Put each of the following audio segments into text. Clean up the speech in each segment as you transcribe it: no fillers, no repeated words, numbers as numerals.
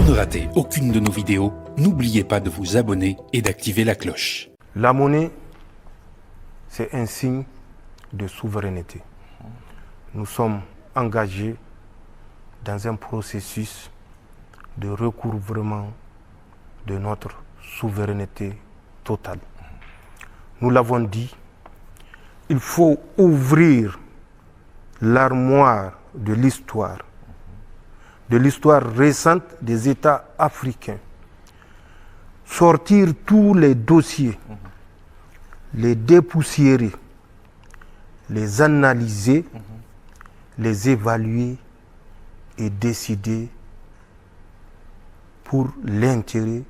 Pour ne rater aucune de nos vidéos, n'oubliez pas de vous abonner et d'activer la cloche. La monnaie, c'est un signe de souveraineté. Nous sommes engagés dans un processus de recouvrement de notre souveraineté totale. Nous l'avons dit, il faut ouvrir l'armoire de l'histoire récente des États africains, sortir tous les dossiers, les dépoussiérer, les analyser, les évaluer et décider pour l'intérêt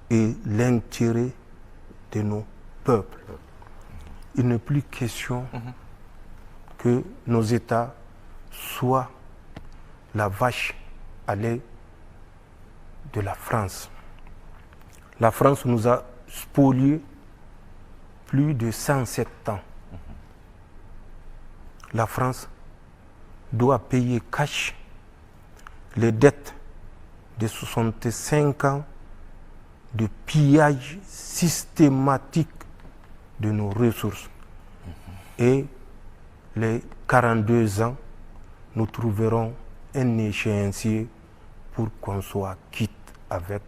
et l'intérêt de nos peuples. Il n'est plus question que nos États soient la vache à lait de la France. La France nous a spoliés plus de 107 ans. La France doit payer cash les dettes de 65 ans de pillage systématique de nos ressources. Et les 42 ans, nous trouverons un échéancier pour qu'on soit quitte avec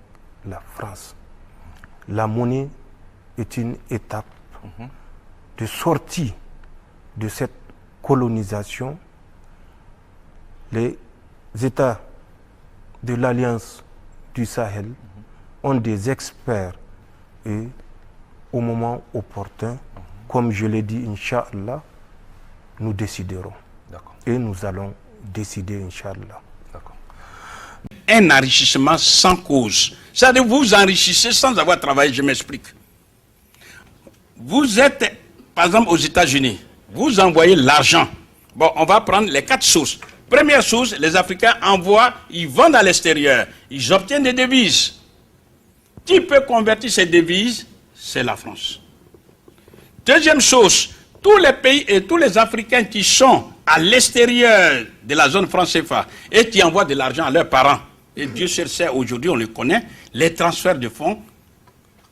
la France. La monnaie est une étape de sortie de cette colonisation. Les États de l'Alliance du Sahel ont des experts et au moment opportun, comme je l'ai dit, Inch'Allah, nous déciderons. Et nous allons décider, Inch'Allah. Un enrichissement sans cause. C'est-à-dire vous enrichissez sans avoir travaillé, je m'explique. Vous êtes, par exemple, aux États-Unis, vous envoyez l'argent. Bon, on va prendre les 4 sources. Première source, les Africains envoient, ils vendent à l'extérieur, ils obtiennent des devises. Qui peut convertir ces devises? C'est la France. Deuxième chose, tous les pays et tous les Africains qui sont à l'extérieur de la zone franc CFA et qui envoient de l'argent à leurs parents, et Dieu seul sait, aujourd'hui on le connaît, les transferts de fonds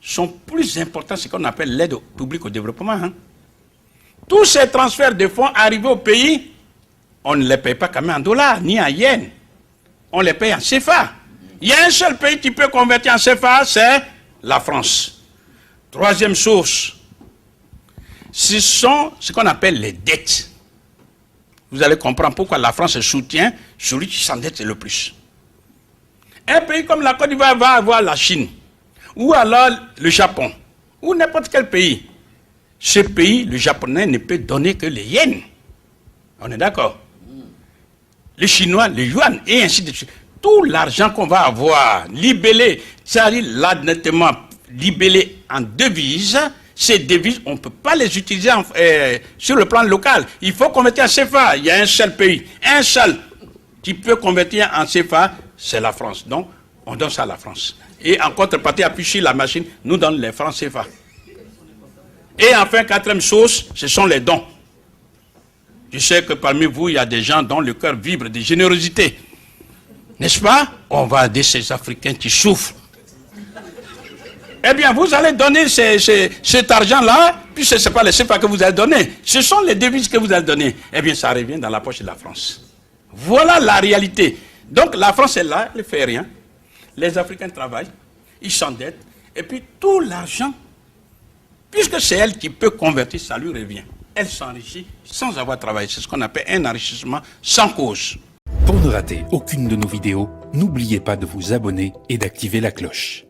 sont plus importants que ce qu'on appelle l'aide publique au développement. Tous ces transferts de fonds arrivés au pays, on ne les paye pas quand même en dollars, ni en yens. On les paye en CFA. Il y a un seul pays qui peut convertir en CFA, c'est la France. Troisième source, ce sont ce qu'on appelle les dettes. Vous allez comprendre pourquoi la France soutient celui qui s'endette le plus. Un pays comme la Côte d'Ivoire va avoir la Chine, ou alors le Japon, ou n'importe quel pays. Ce pays, le Japonais, ne peut donner que les yens. On est d'accord? Les Chinois, les yuan, et ainsi de suite. Tout l'argent qu'on va avoir libellé, c'est-à-dire l'endettement libellé en devises, ces devises, on ne peut pas les utiliser sur le plan local. Il faut convertir en CFA. Il y a un seul pays, un seul qui peut convertir en CFA, c'est la France. Donc, on donne ça à la France. Et en contrepartie, appuyer la machine, nous donne les francs CFA. Et enfin, quatrième chose, ce sont les dons. Je sais que parmi vous, il y a des gens dont le cœur vibre de générosité. N'est-ce pas? On va aider ces Africains qui souffrent. Eh bien, vous allez donner cet argent-là, puis ce n'est pas les CFA que vous allez donner. Ce sont les devises que vous allez donner. Eh bien, ça revient dans la poche de la France. Voilà la réalité. Donc, la France est là, elle ne fait rien. Les Africains travaillent, ils s'endettent. Et puis, tout l'argent, puisque c'est elle qui peut convertir, ça lui revient. Elle s'enrichit sans avoir travaillé. C'est ce qu'on appelle un enrichissement sans cause. Pour ne rater aucune de nos vidéos, n'oubliez pas de vous abonner et d'activer la cloche.